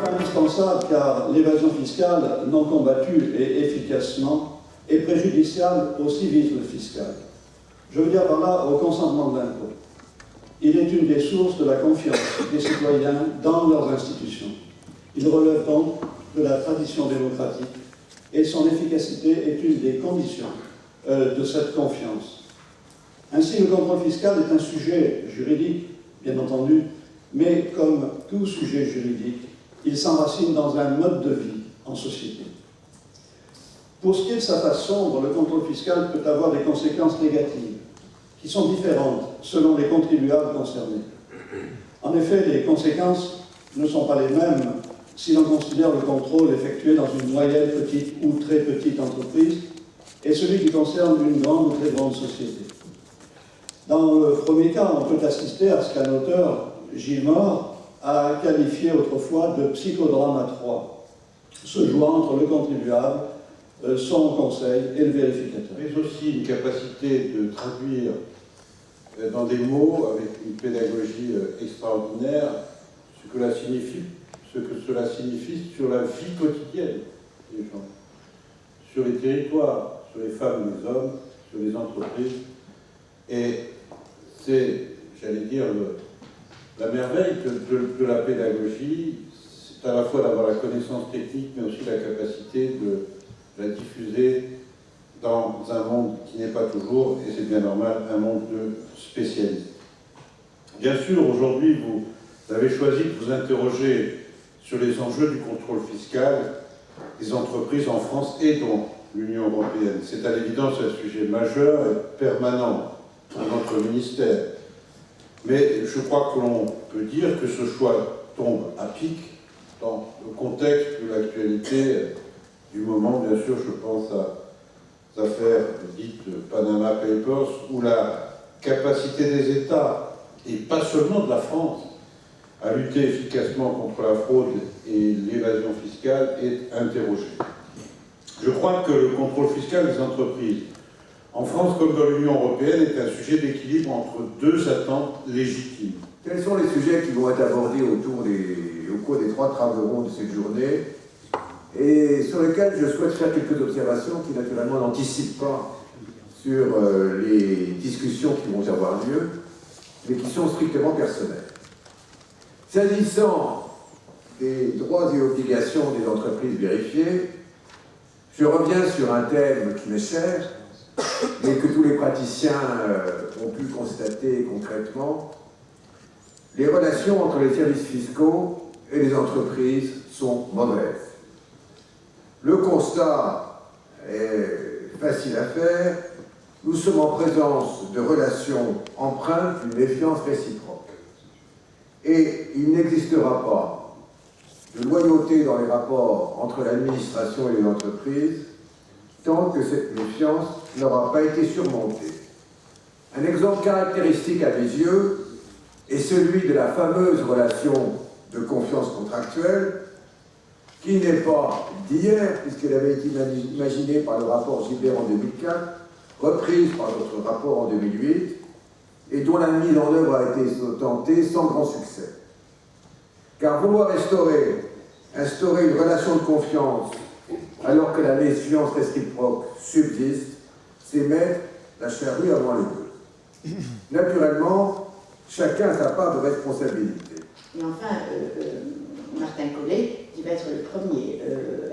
indispensable car l'évasion fiscale non combattue et efficacement est préjudiciable au civisme fiscal. Je veux dire par là au consentement de l'impôt. Il est une des sources de la confiance des citoyens dans leurs institutions. Il relève donc de la tradition démocratique et son efficacité est une des conditions de cette confiance. Ainsi, le contrôle fiscal est un sujet juridique, bien entendu, mais comme tout sujet juridique, il s'enracine dans un mode de vie en société. Pour ce qui est de sa face sombre, le contrôle fiscal peut avoir des conséquences négatives, qui sont différentes selon les contribuables concernés. En effet, les conséquences ne sont pas les mêmes si l'on considère le contrôle effectué dans une moyenne, petite ou très petite entreprise et celui qui concerne une grande ou très grande société. Dans le premier cas, on peut assister à ce qu'un auteur, Gilles Mort, a qualifié autrefois de psychodrame à trois, se jouant entre le contribuable, son conseil et le vérificateur. Mais aussi une capacité de traduire dans des mots, avec une pédagogie extraordinaire, ce que cela signifie sur la vie quotidienne des gens, sur les territoires, sur les femmes et les hommes, sur les entreprises. Et c'est, j'allais dire, la merveille de la pédagogie, c'est à la fois d'avoir la connaissance technique, mais aussi la capacité de la diffuser dans un monde qui n'est pas toujours, et c'est bien normal, un monde de spécialistes. Bien sûr, aujourd'hui, vous avez choisi de vous interroger sur les enjeux du contrôle fiscal des entreprises en France et dans l'Union européenne. C'est à l'évidence un sujet majeur et permanent pour notre ministère. Mais je crois que l'on peut dire que ce choix tombe à pic dans le contexte de l'actualité du moment. Bien sûr, je pense à affaires dites Panama Papers, où la capacité des États, et pas seulement de la France, à lutter efficacement contre la fraude et l'évasion fiscale est interrogée. Je crois que le contrôle fiscal des entreprises, en France comme dans l'Union européenne, est un sujet d'équilibre entre deux attentes légitimes. Quels sont les sujets qui vont être abordés au cours des 3 tables rondes de cette journée et sur lesquels je souhaite faire quelques observations qui naturellement n'anticipent pas sur les discussions qui vont avoir lieu, mais qui sont strictement personnelles. S'agissant des droits et obligations des entreprises vérifiées, je reviens sur un thème qui m'est cher, mais que tous les praticiens ont pu constater concrètement. Les relations entre les services fiscaux et les entreprises sont mauvaises. Le constat est facile à faire. Nous sommes en présence de relations empreintes d'une méfiance réciproque. Et il n'existera pas de loyauté dans les rapports entre l'administration et les entreprises tant que cette méfiance n'aura pas été surmontée. Un exemple caractéristique à mes yeux est celui de la fameuse relation de confiance contractuelle qui n'est pas d'hier, puisqu'elle avait été imaginée par le rapport Gilbert en 2004, reprise par notre rapport en 2008, et dont la mise en œuvre a été tentée sans grand succès. Car vouloir instaurer une relation de confiance alors que la méfiance réciproque subsiste, c'est mettre la charrue avant les bœufs. Naturellement, chacun a sa part de responsabilité. Et enfin, Martin Collet, qui va être le premier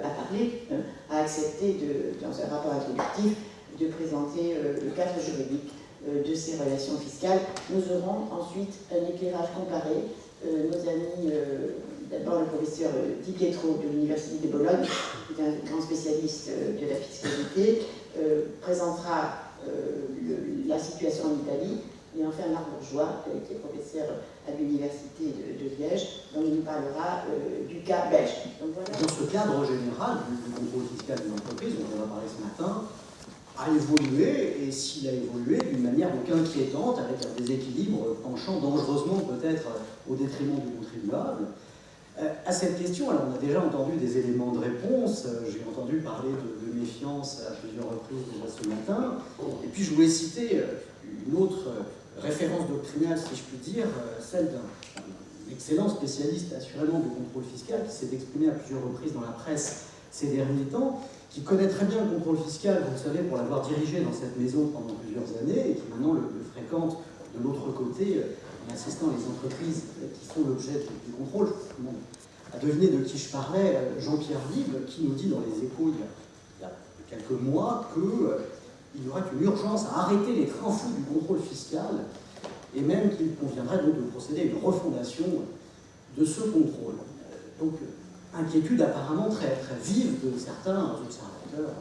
à parler, a accepté, dans un rapport introductif, de présenter le cadre juridique de ces relations fiscales. Nous aurons ensuite un éclairage comparé. Nos amis, d'abord le professeur Di Pietro de l'Université de Bologne, qui est un grand spécialiste de la fiscalité, présentera la situation en Italie, et enfin Marc Bourgeois, qui est professeur à l'Université de Liège, dont il nous parlera du cas belge. Donc, voilà. Dans ce cadre général du contrôle fiscal des entreprises, dont on a parlé ce matin, a évolué, et s'il a évolué d'une manière donc inquiétante, avec un déséquilibre penchant dangereusement peut-être au détriment du contribuable. À cette question, alors on a déjà entendu des éléments de réponse, j'ai entendu parler de méfiance à plusieurs reprises déjà ce matin, et puis je voulais citer une autre référence doctrinale, si je puis dire, celle d'un excellent spécialiste assurément du contrôle fiscal, qui s'est exprimé à plusieurs reprises dans la presse ces derniers temps, qui connaît très bien le contrôle fiscal, vous le savez, pour l'avoir dirigé dans cette maison pendant plusieurs années, et qui maintenant le fréquente de l'autre côté, en assistant les entreprises qui font l'objet du contrôle. À deviner de qui je parlais, Jean-Pierre Vive, qui nous dit dans les Échos il y a quelques mois qu'il y aurait une urgence à arrêter les trains fous du contrôle fiscal, et même qu'il conviendrait donc de procéder à une refondation de ce contrôle. Donc, inquiétude apparemment très, très vive de certains observateurs,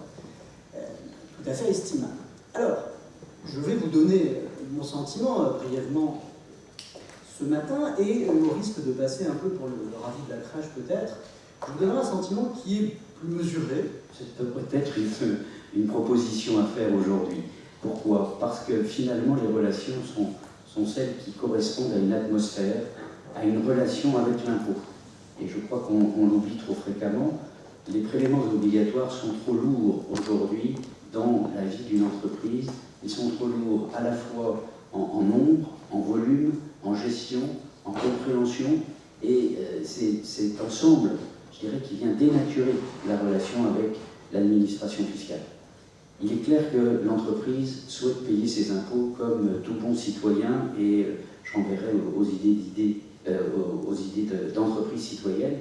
tout à fait estimables. Alors, je vais vous donner mon sentiment brièvement ce matin, et au risque de passer un peu pour le ravi de la crèche peut-être, je vous donnerai un sentiment qui est plus mesuré. C'est peut-être une proposition à faire aujourd'hui. Pourquoi? Parce que finalement les relations sont celles qui correspondent à une atmosphère, à une relation avec l'impôt. Et je crois qu'on l'oublie trop fréquemment. Les prélèvements obligatoires sont trop lourds aujourd'hui dans la vie d'une entreprise. Ils sont trop lourds à la fois en nombre, en volume, en gestion, en compréhension. Et c'est cet ensemble, je dirais, qui vient dénaturer la relation avec l'administration fiscale. Il est clair que l'entreprise souhaite payer ses impôts comme tout bon citoyen, et je renverrai aux idées d'entreprise citoyenne.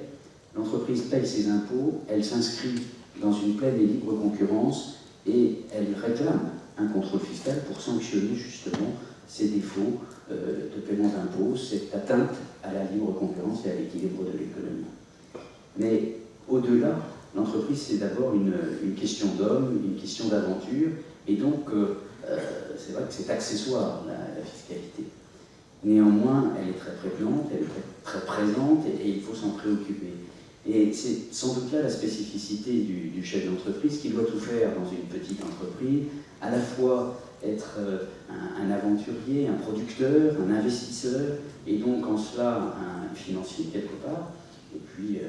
L'entreprise paye ses impôts, elle s'inscrit dans une pleine et libre concurrence, et elle réclame un contrôle fiscal pour sanctionner justement ces défauts de paiement d'impôts, cette atteinte à la libre concurrence et à l'équilibre de l'économie. Mais au-delà, l'entreprise, c'est d'abord une question d'homme, une question d'aventure, et donc c'est vrai que c'est accessoire, la fiscalité. Néanmoins, elle est très prégnante, elle est très présente, et il faut s'en préoccuper. Et c'est sans doute là la spécificité du chef d'entreprise, qui doit tout faire dans une petite entreprise, à la fois être un aventurier, un producteur, un investisseur, et donc en cela un financier quelque part, et puis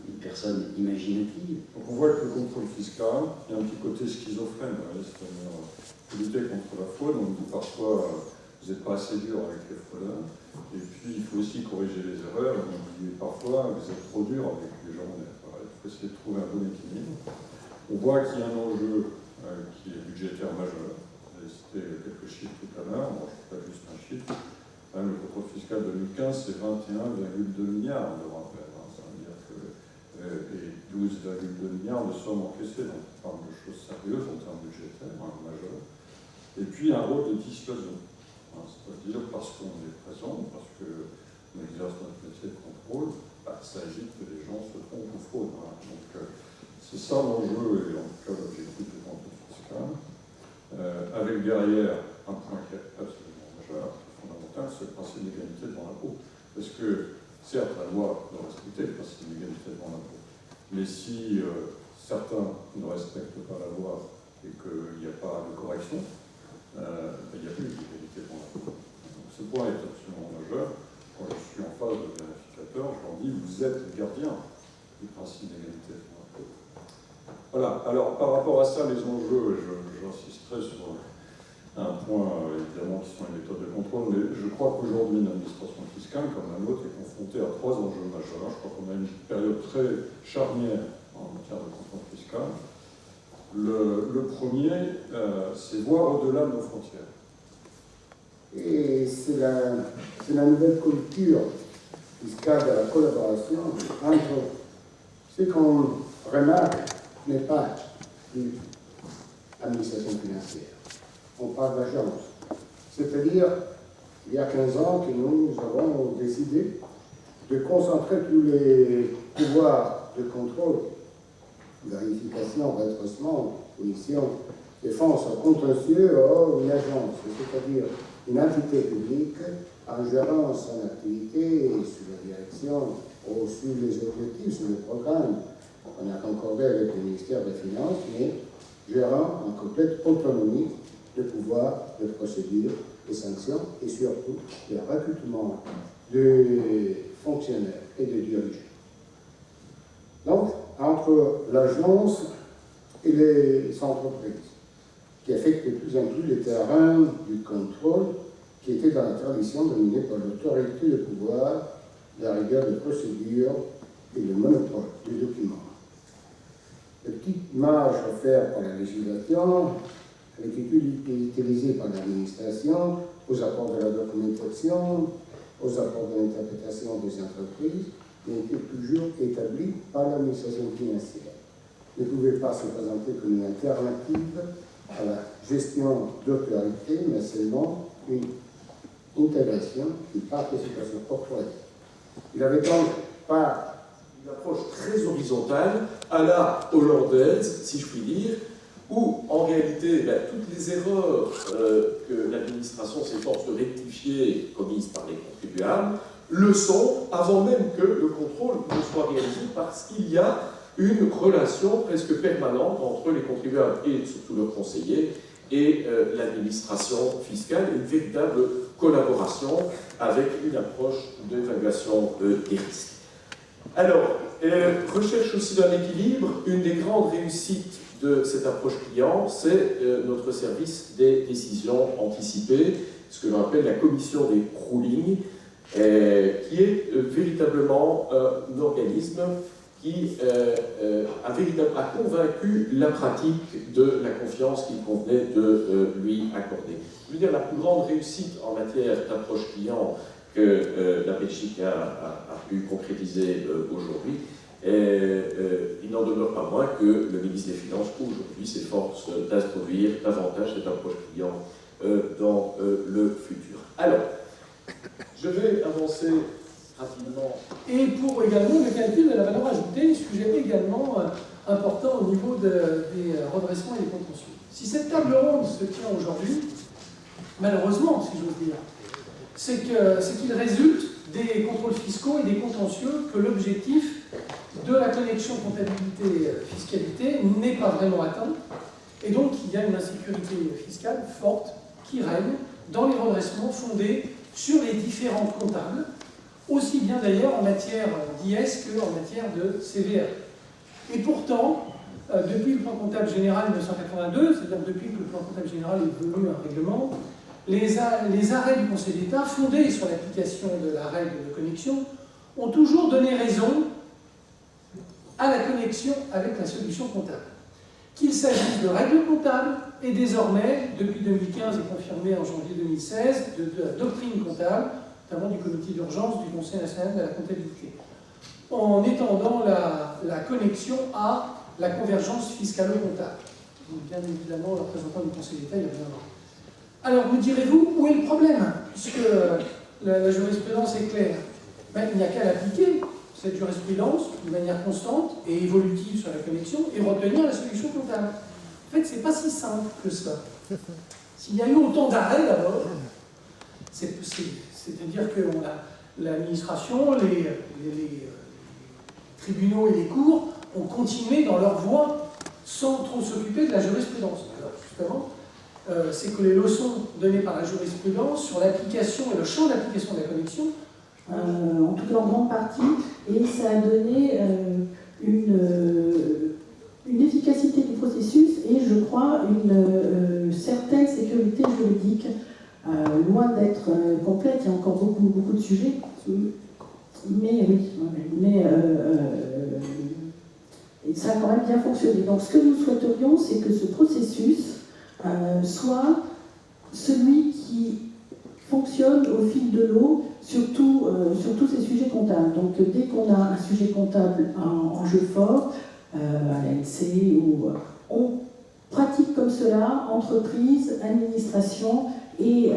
une personne imaginative. Donc on voit que le contrôle fiscal, il y a un petit côté schizophrène, c'est-à-dire lutter contre la fraude. On dit parfois vous n'êtes pas assez dur avec les fraudeurs, et puis il faut aussi corriger les erreurs. On dit parfois vous êtes trop dur avec les gens honnêtes. Il faut essayer de trouver un bon équilibre. On voit qu'il y a un enjeu qui est budgétaire majeur. J'ai cité quelques chiffres tout à l'heure, moi je ne pas juste un chiffre. Le contrôle fiscal 2015, c'est 21,2 milliards de rappels. Ça veut dire que les 12,2 milliards de sommes encaissées, donc on parle de choses sérieuses en termes budgétaires, majeurs. Et puis un rôle de dissuasion, c'est-à-dire parce qu'on est présent, parce qu'on exerce notre métier de contrôle, ça agite que les gens se trompent ou fraudent. Donc c'est ça l'enjeu, et en tout cas l'objectif du contrôle fiscal, avec derrière un point qui est absolument majeur, fondamental, c'est le principe d'égalité devant l'impôt. Parce que, certes, la loi doit respecter le principe d'égalité devant l'impôt, mais si certains ne respectent pas la loi et qu'il n'y a pas de correction, il n'y a plus d'égalité devant l'impôt. Donc ce point est absolument majeur. Quand je suis en face de vérificateurs, je leur dis, vous êtes gardien du principe d'égalité devant l'impôt. Voilà. Alors, par rapport à ça, les enjeux, j'insisterai sur un point, évidemment, qui sont les méthodes de contrôle, mais je crois qu'aujourd'hui, l'administration fiscale, comme la nôtre, est confrontée à trois enjeux majeurs. Je crois qu'on a une période très charnière en matière de contrôle fiscal. Le premier, c'est voir au-delà de nos frontières. Et c'est la nouvelle culture fiscale de la collaboration entre ce qu'on remarque n'est pas une administration financière. On parle d'agence. C'est-à-dire, il y a 15 ans que nous avons décidé de concentrer tous les pouvoirs de contrôle, vérification, redressement, punition, défense contentieux à une agence, c'est-à-dire une entité publique en gérant son activité sous la direction ou sous les objectifs, sous le programme. On a concordé avec le ministère des Finances, mais gérant en complète autonomie de pouvoir, de procédures, de sanctions et surtout de recrutement de fonctionnaires et de dirigeants. Donc, entre l'agence et les entreprises, qui affectent de plus en plus les terrains du contrôle, qui était dans la tradition dominée par l'autorité de pouvoir, la rigueur de procédure et le monopole du document. La petite marge offerte par la législation avait été utilisée par l'administration aux apports de la documentation, aux apports de l'interprétation des entreprises, mais était toujours établie par l'administration financière. Ne pouvait pas se présenter comme une alternative à la gestion d'autorité, mais seulement une intégration, une participation corporelle. Il avait donc pas une approche très horizontale, à la hollandaise, si je puis dire, où en réalité toutes les erreurs que l'administration s'efforce de rectifier, commises par les contribuables, le sont avant même que le contrôle ne soit réalisé, parce qu'il y a une relation presque permanente entre les contribuables et surtout leurs conseillers et l'administration fiscale, une véritable collaboration avec une approche d'évaluation des risques. Alors, recherche aussi d'un équilibre. Une des grandes réussites de cette approche client, c'est notre service des décisions anticipées, ce que l'on appelle la commission des rulings, qui est véritablement un organisme qui a convaincu la pratique de la confiance qu'il convenait de lui accorder. Je veux dire, la plus grande réussite en matière d'approche client que la Belgique a pu concrétiser aujourd'hui, il n'en demeure pas moins que le ministre des Finances aujourd'hui s'efforce d'introduire davantage cette approche client dans le futur. Alors, je vais avancer rapidement. Et pour également le calcul de la valeur ajoutée, sujet également important au niveau des redressements et des contentieux. Si cette table ronde se tient aujourd'hui, malheureusement, si j'ose dire, c'est qu'il résulte des contrôles fiscaux et des contentieux que l'objectif de la connexion comptabilité-fiscalité n'est pas vraiment atteint, et donc il y a une insécurité fiscale forte qui règne dans les redressements fondés sur les différents comptables, aussi bien d'ailleurs en matière d'IS qu'en matière de CVR. Et pourtant, depuis le plan comptable général 1982, c'est-à-dire depuis que le plan comptable général est devenu un règlement, les arrêts du Conseil d'État, fondés sur l'application de la règle de connexion, ont toujours donné raison à la connexion avec la solution comptable. Qu'il s'agisse de règles comptables et désormais, depuis 2015 et confirmé en janvier 2016, de la doctrine comptable, notamment du comité d'urgence du Conseil national de la comptabilité, en étendant la connexion à la convergence fiscalo-comptable. Bien évidemment, le représentant du Conseil d'État y reviendra. Alors, me direz-vous, où est le problème? Puisque la jurisprudence est claire. Ben, il n'y a qu'à l'appliquer, cette jurisprudence, de manière constante et évolutive sur la connexion, et retenir la solution comptable. En fait, c'est pas si simple que ça. S'il y a eu autant d'arrêts, d'abord, c'est-à-dire que l'administration, les tribunaux et les cours ont continué dans leur voie sans trop s'occuper de la jurisprudence. Alors, justement, c'est que les leçons données par la jurisprudence sur l'application et le champ d'application de la connexion, en tout cas en grande partie, et ça a donné une efficacité du processus et, je crois, une certaine sécurité juridique. Loin d'être complète, il y a encore beaucoup de sujets, mais oui, et ça a quand même bien fonctionné. Donc ce que nous souhaiterions, c'est que ce processus soit celui qui fonctionne au fil de l'eau sur tous ces sujets comptables. Donc dès qu'on a un sujet comptable en jeu fort, à l'ANC, on pratique comme cela, entreprise, administration et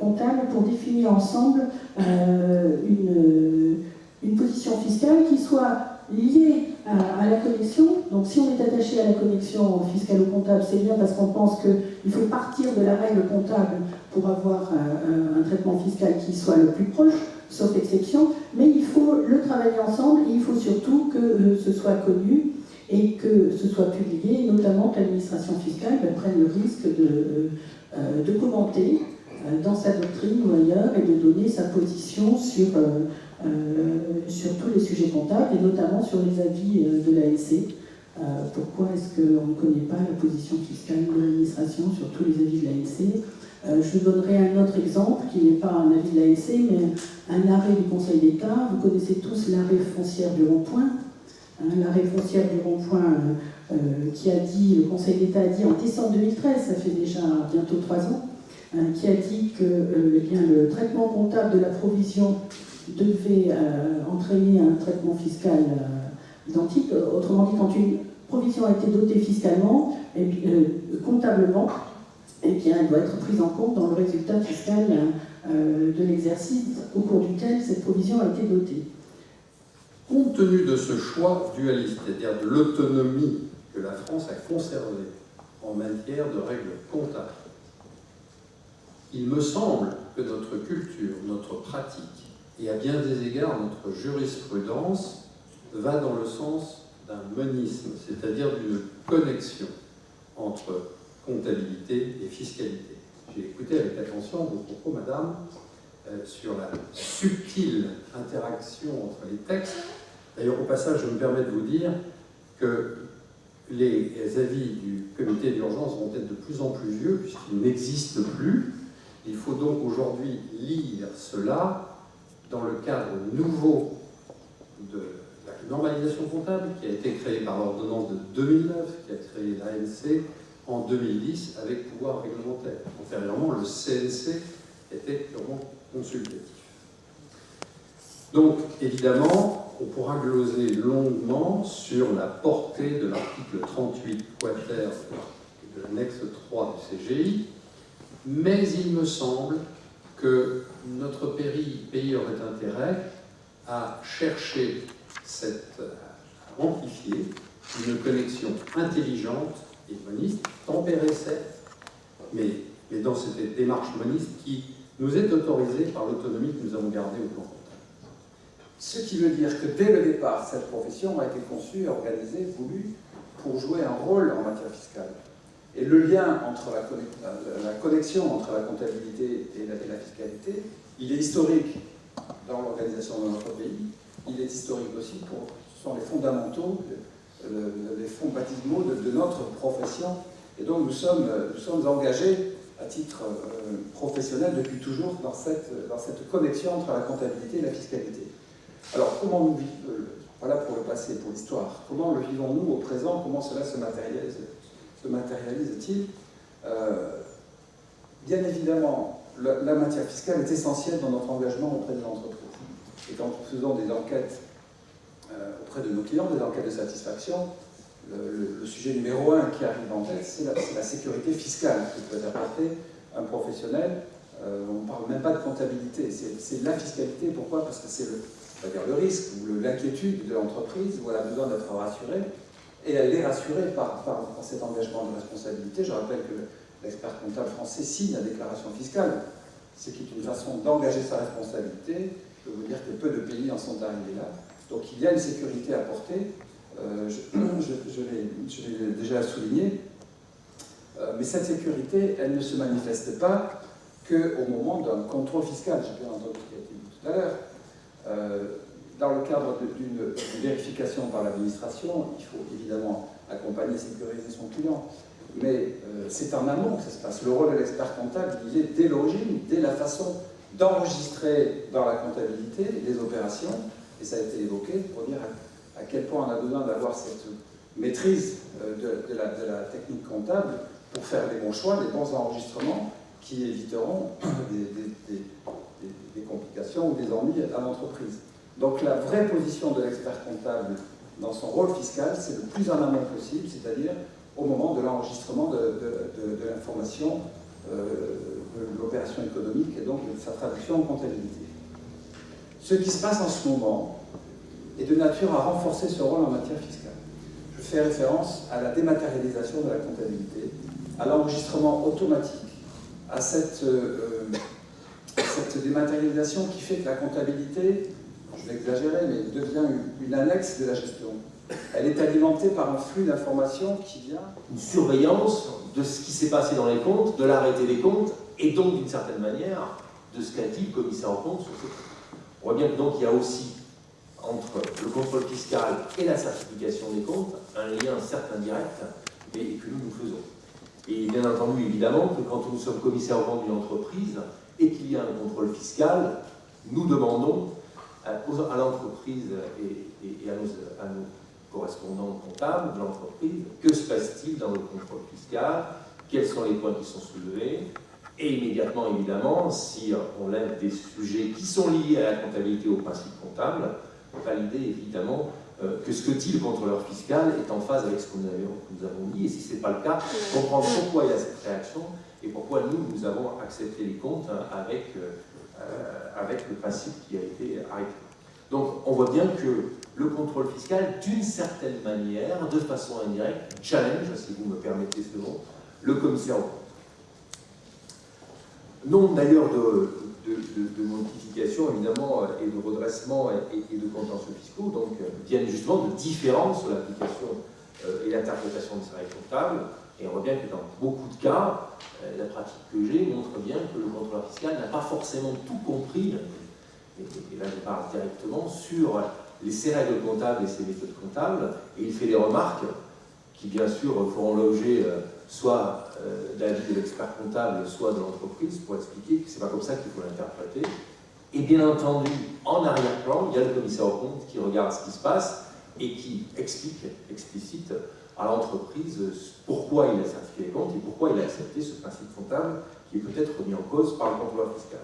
comptable, pour définir ensemble une position fiscale qui soit liée à la connexion. Donc si on est attaché à la connexion fiscalo-comptable, c'est bien parce qu'on pense qu'il faut partir de la règle comptable pour avoir un traitement fiscal qui soit le plus proche, sauf exception, mais il faut le travailler ensemble et il faut surtout que ce soit connu et que ce soit publié, notamment que l'administration fiscale prenne le risque de commenter dans sa doctrine ou ailleurs et de donner sa position sur tous les sujets comptables et notamment sur les avis de l'ANC. Pourquoi est-ce qu'on ne connaît pas la position fiscale de l'administration sur tous les avis de l'ANC? Je vous donnerai un autre exemple qui n'est pas un avis de l'ANC, mais un arrêt du Conseil d'État. Vous connaissez tous l'arrêt foncière du rond-point. L'arrêt foncière du rond-point qui a dit, le Conseil d'État a dit en décembre 2013, ça fait déjà bientôt 3 ans, qui a dit que le traitement comptable de la provision devait entraîner un traitement fiscal identique. Autrement dit, quand une provision a été dotée fiscalement, comptablement, eh bien, elle doit être prise en compte dans le résultat fiscal de l'exercice au cours duquel cette provision a été dotée. Compte tenu de ce choix dualiste, c'est-à-dire de l'autonomie que la France a conservée en matière de règles comptables, il me semble que notre culture, notre pratique, et à bien des égards notre jurisprudence, va dans le sens d'un monisme, c'est-à-dire d'une connexion entre comptabilité et fiscalité. J'ai écouté avec attention vos propos, madame, sur la subtile interaction entre les textes. D'ailleurs, au passage, je me permets de vous dire que les avis du comité d'urgence vont être de plus en plus vieux, puisqu'ils n'existent plus. Il faut donc aujourd'hui lire cela dans le cadre nouveau de la normalisation comptable qui a été créée par l'ordonnance de 2009, qui a créé l'ANC en 2010 avec pouvoir réglementaire. Antérieurement, le CNC était purement consultatif. Donc, évidemment, on pourra gloser longuement sur la portée de l'article 38 quater de l'annexe 3 du CGI, mais il me semble que notre pays aurait intérêt à chercher à amplifier une connexion intelligente et moniste, tempérée certes, mais dans cette démarche moniste qui nous est autorisée par l'autonomie que nous avons gardée au plan comptable. Ce qui veut dire que dès le départ, cette profession a été conçue, organisée, voulue pour jouer un rôle en matière fiscale. Et le lien entre la connexion entre la comptabilité et la fiscalité, il est historique dans l'organisation de notre pays. Il est historique aussi ce sont les fondamentaux, les fonds baptismaux de notre profession. Et donc nous sommes engagés à titre professionnel depuis toujours dans cette connexion entre la comptabilité et la fiscalité. Alors comment nous vivons, voilà pour le passé, pour l'histoire, comment le vivons-nous au présent, comment cela se matérialise-t-il? Bien évidemment, la matière fiscale est essentielle dans notre engagement auprès des entreprises. Et quand nous faisons des enquêtes auprès de nos clients, des enquêtes de satisfaction, le sujet numéro 1 qui arrive en tête, c'est la sécurité fiscale que peut apporter un professionnel. On ne parle même pas de comptabilité, c'est la fiscalité. Pourquoi? Parce que c'est le risque ou l'inquiétude de l'entreprise où elle a besoin d'être rassurée. Et elle est rassurée par cet engagement de responsabilité. Je rappelle que l'expert comptable français signe la déclaration fiscale, ce qui est une façon d'engager sa responsabilité. Je peux vous dire que peu de pays en sont arrivés là. Donc il y a une sécurité apportée, je l'ai déjà souligné, mais cette sécurité, elle ne se manifeste pas qu'au moment d'un contrôle fiscal. J'ai bien entendu ce qui a été dit tout à l'heure. Dans le cadre d'une vérification par l'administration, il faut évidemment accompagner et sécuriser son client. Mais c'est en amont que ça se passe. Le rôle de l'expert comptable, il est dès l'origine, dès la façon d'enregistrer dans la comptabilité les opérations, et ça a été évoqué pour dire à quel point on a besoin d'avoir cette maîtrise de la technique comptable pour faire les bons choix, les bons enregistrements qui éviteront des complications ou des ennuis à l'entreprise. Donc la vraie position de l'expert comptable dans son rôle fiscal, c'est le plus en amont possible, c'est-à-dire au moment de l'enregistrement de l'information de l'opération économique et donc de sa traduction en comptabilité. Ce qui se passe en ce moment est de nature à renforcer ce rôle en matière fiscale. Je fais référence à la dématérialisation de la comptabilité, à l'enregistrement automatique, à cette dématérialisation qui fait que la comptabilité, je vais exagérer, mais devient une annexe de la gestion. Elle est alimentée par un flux d'informations qui vient... Une surveillance de ce qui s'est passé dans les comptes, de l'arrêté des comptes, et donc d'une certaine manière, de ce qu'a dit le commissaire aux comptes sur ces comptes. On voit bien que donc il y a aussi, entre le contrôle fiscal et la certification des comptes, un lien certes indirect, mais que nous faisons. Et bien entendu, évidemment, que quand nous sommes commissaires aux comptes d'une entreprise et qu'il y a un contrôle fiscal, nous demandons à l'entreprise et à nos correspondants comptables de l'entreprise, que se passe-t-il dans le contrôle fiscal, quels sont les points qui sont soulevés, et immédiatement, évidemment, si on lève des sujets qui sont liés à la comptabilité, au principe comptable, valider évidemment que ce que dit le contrôleur fiscal est en phase avec ce que nous avons dit, et si ce n'est pas le cas, comprendre pourquoi il y a cette réaction et pourquoi nous avons accepté les comptes avec le principe qui a été arrêté. Donc on voit bien que le contrôle fiscal, d'une certaine manière, de façon indirecte, challenge, si vous me permettez ce mot, le commissaire aux comptes. Nombre d'ailleurs de modifications, évidemment, et de redressement et de contentieux fiscaux, donc, viennent justement de différences sur l'application et l'interprétation des règles comptables. Et on voit bien que dans beaucoup de cas, la pratique que j'ai montre bien que le contrôleur fiscal n'a pas forcément tout compris, et là je parle directement, sur ces règles comptables et ces méthodes comptables, et il fait des remarques qui bien sûr feront l'objet soit d'avis de l'expert comptable, soit de l'entreprise, pour expliquer que ce n'est pas comme ça qu'il faut l'interpréter. Et bien entendu, en arrière-plan, il y a le commissaire aux comptes qui regarde ce qui se passe et qui explique, explicite à l'entreprise pourquoi il a certifié les comptes et pourquoi il a accepté ce principe comptable qui est peut-être remis en cause par le contrôleur fiscal.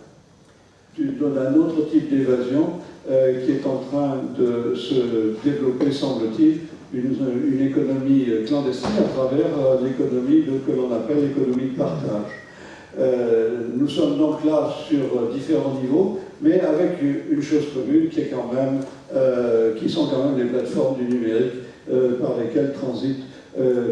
Tu donnes un autre type d'évasion qui est en train de se développer, semble-t-il, une économie clandestine à travers l'économie que l'on appelle l'économie de partage. Nous sommes donc là sur différents niveaux, mais avec une chose commune qui est quand même, qui sont quand même les plateformes du numérique par lesquelles transitent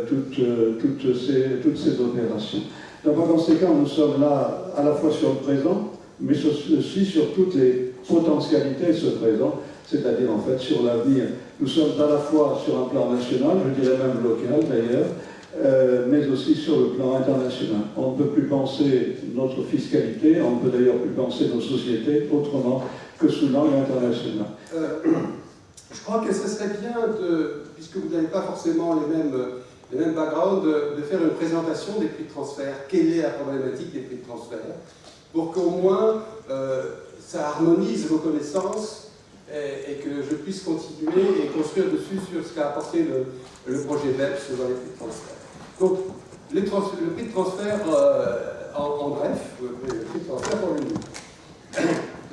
toutes ces opérations. Donc par conséquent, nous sommes là à la fois sur le présent, mais aussi sur toutes les potentialités de ce présent, c'est-à-dire en fait sur l'avenir. Nous sommes à la fois sur un plan national, je dirais même local d'ailleurs, mais aussi sur le plan international. On ne peut plus penser notre fiscalité, on ne peut d'ailleurs plus penser nos sociétés autrement que sous l'angle international. Je crois que ce serait bien, puisque vous n'avez pas forcément les mêmes backgrounds, de faire une présentation des prix de transfert. Quelle est la problématique des prix de transfert? Pour qu'au moins ça harmonise vos connaissances et que je puisse continuer et construire dessus sur ce qu'a apporté le projet BEPS dans les prix de transfert. Donc, le prix de transfert en bref, le prix de transfert pour le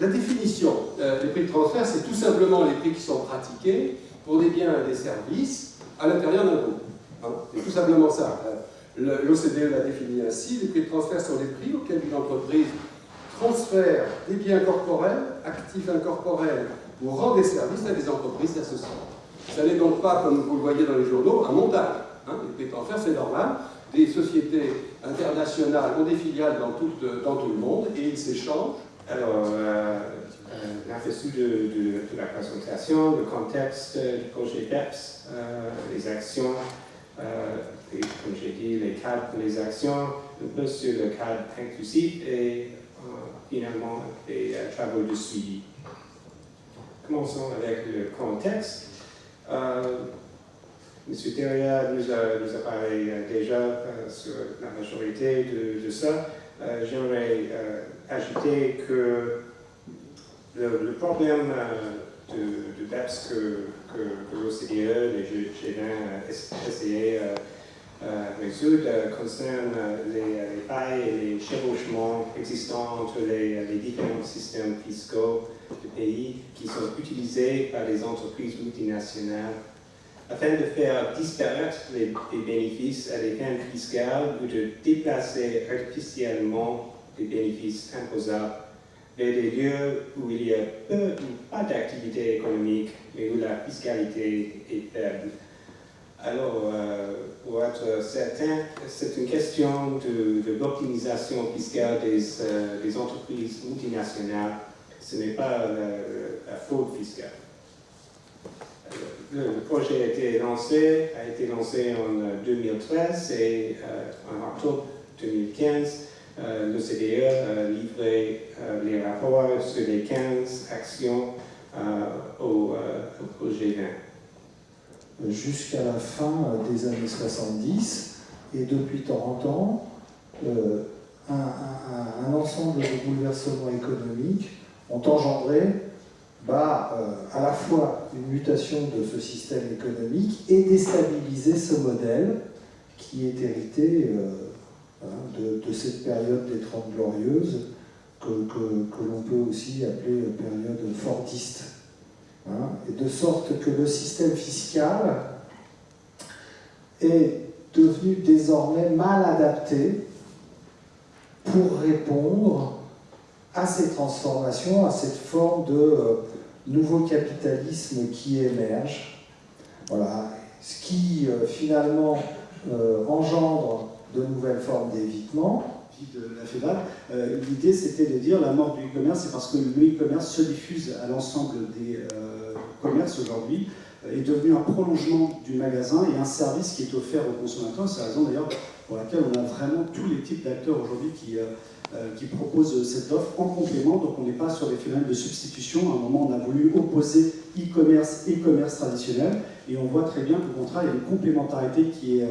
La définition des prix de transfert, c'est tout simplement les prix qui sont pratiqués pour des biens et des services à l'intérieur d'un groupe. Hein, c'est tout simplement ça. L'OCDE l'a défini ainsi. Les prix de transfert sont les prix auxquels une entreprise transfère des biens corporels, actifs incorporels ou rend des services à des entreprises associées. Ça n'est donc pas, comme vous le voyez dans les journaux, un montage. Hein, les prix de transfert, c'est normal. Des sociétés internationales ont des filiales dans tout le monde et ils s'échangent. Alors, l'aperçu de la présentation, le contexte du projet BEPS, les actions, et comme j'ai dit, les cadres pour les actions, un peu sur le cadre inclusif et finalement des travaux de suivi. Commençons avec le contexte. M. Thériault nous a parlé déjà sur la majorité de ça. J'aimerais ajouter que le problème de BEPS que l'OCDE, les G20 essayaient de résoudre concerne les failles et les chevauchements existants entre les différents systèmes fiscaux de pays qui sont utilisés par les entreprises multinationales afin de faire disparaître les bénéfices à des fins fiscales ou de déplacer artificiellement des bénéfices imposables vers des lieux où il y a peu ou pas d'activité économique mais où la fiscalité est faible. Alors, pour être certain, c'est une question de l'optimisation fiscale des entreprises multinationales. Ce n'est pas la fraude fiscale. Le projet a été lancé en 2013 et en octobre 2015, l'OCDE a livré les rapports sur les 15 actions au projet 20. Jusqu'à la fin des années 70, Et depuis temps en temps, un ensemble de bouleversements économiques ont engendré à la fois une mutation de ce système économique et déstabilisé ce modèle qui est hérité de cette période des Trente Glorieuses que l'on peut aussi appeler période fordiste. Et de sorte que le système fiscal est devenu désormais mal adapté pour répondre à ces transformations, à cette forme de nouveau capitalisme qui émerge. Voilà. Ce qui finalement engendre de nouvelles formes d'évitement. De la FEVAL, l'idée c'était de dire la mort du e-commerce, c'est parce que le e-commerce se diffuse à l'ensemble des commerces aujourd'hui, est devenu un prolongement du magasin et un service qui est offert aux consommateurs. C'est la raison d'ailleurs pour laquelle on a vraiment tous les types d'acteurs aujourd'hui qui proposent cette offre en complément, donc on n'est pas sur des phénomènes de substitution. À un moment, on a voulu opposer e-commerce et commerce traditionnel, et on voit très bien qu'au contraire, il y a une complémentarité qui est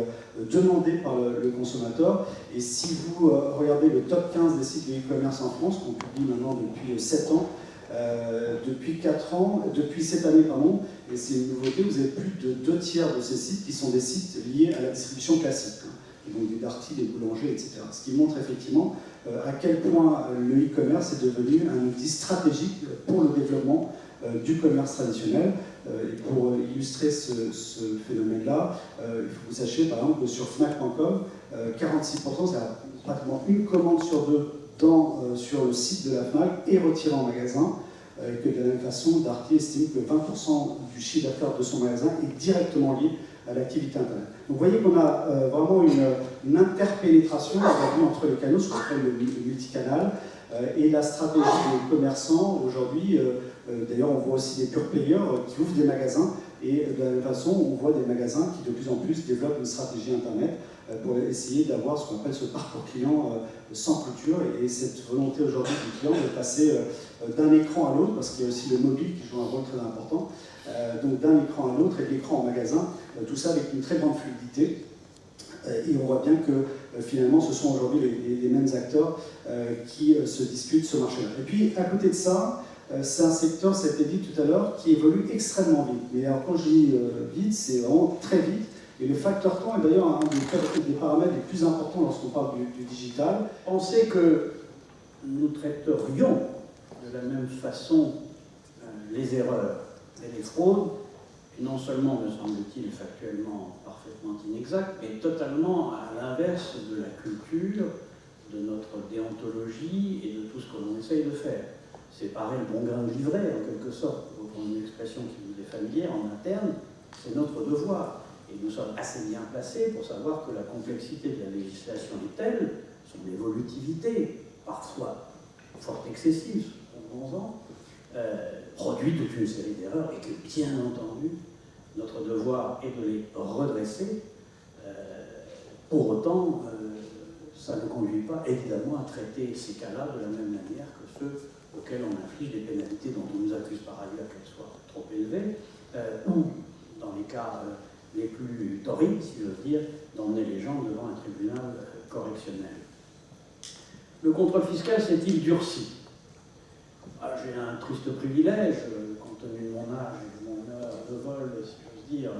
demandée par le consommateur. Et si vous regardez le top 15 des sites de e-commerce en France, qu'on publie maintenant depuis 7 ans, depuis cette année, pardon, et c'est une nouveauté, vous avez plus de 2 tiers de ces sites qui sont des sites liés à la distribution classique, et donc des darty, des boulangers, etc. Ce qui montre effectivement à quel point le e-commerce est devenu un outil stratégique pour le développement du commerce traditionnel. Et pour illustrer ce phénomène-là, il faut que vous sachiez par exemple que sur Fnac.com, 46%, c'est-à-dire pratiquement une commande sur 2 sur le site de la Fnac est retirée en magasin, et que de la même façon, Darty estime que 20% du chiffre d'affaires de son magasin est directement lié à l'activité Internet. Donc vous voyez qu'on a vraiment une interpénétration aujourd'hui entre les canaux, ce qu'on appelle le multicanal, et la stratégie des commerçants aujourd'hui. D'ailleurs, on voit aussi des pure players qui ouvrent des magasins, et de la même façon, on voit des magasins qui de plus en plus développent une stratégie Internet pour essayer d'avoir ce qu'on appelle ce parcours client sans clôture, et cette volonté aujourd'hui du client de passer d'un écran à l'autre, parce qu'il y a aussi le mobile qui joue un rôle très important, donc d'un écran à l'autre et de l'écran en magasin, tout ça avec une très grande fluidité. Et on voit bien que finalement ce sont aujourd'hui les mêmes acteurs qui se disputent ce marché-là. Et puis à côté de ça, c'est un secteur, ça a été dit tout à l'heure, qui évolue extrêmement vite. Mais alors quand je dis vite, c'est vraiment très vite. Et le facteur temps est d'ailleurs un des paramètres les plus importants lorsqu'on parle du digital. Pensez que nous traiterions de la même façon les erreurs et les fraudes, qui non seulement, me semble-t-il, factuellement parfaitement inexactes, mais totalement à l'inverse de la culture, de notre déontologie et de tout ce que l'on essaye de faire. Séparer le bon grain de l'ivraie, en quelque sorte, pour prendre une expression qui vous est familière, en interne, c'est notre devoir. Et nous sommes assez bien placés pour savoir que la complexité de la législation est telle, son évolutivité, parfois fort excessive, cependant, produit toute une série d'erreurs, et que, bien entendu, notre devoir est de les redresser. Pour autant, ça ne conduit pas, évidemment, à traiter ces cas-là de la même manière que ceux auxquels on inflige des pénalités dont on nous accuse par ailleurs qu'elles soient trop élevées, ou, dans les cas les plus torrides, si j'ose dire, d'emmener les gens devant un tribunal correctionnel. Le contrôle fiscal s'est-il durci? J'ai un triste privilège, compte tenu de mon âge et de mon heure de vol, si j'ose dire,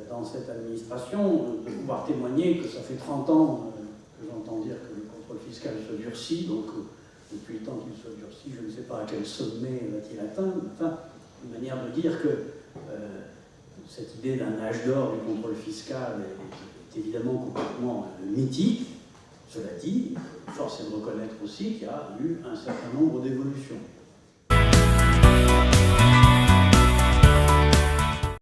dans cette administration, de pouvoir témoigner que ça fait 30 ans que j'entends dire que le contrôle fiscal se durcit, donc depuis le temps qu'il se durcit, je ne sais pas à quel sommet va-t-il atteindre, enfin, une manière de dire que cette idée d'un âge d'or du contrôle fiscal est évidemment complètement mythique. Cela dit, force est de reconnaître aussi qu'il y a eu un certain nombre d'évolutions.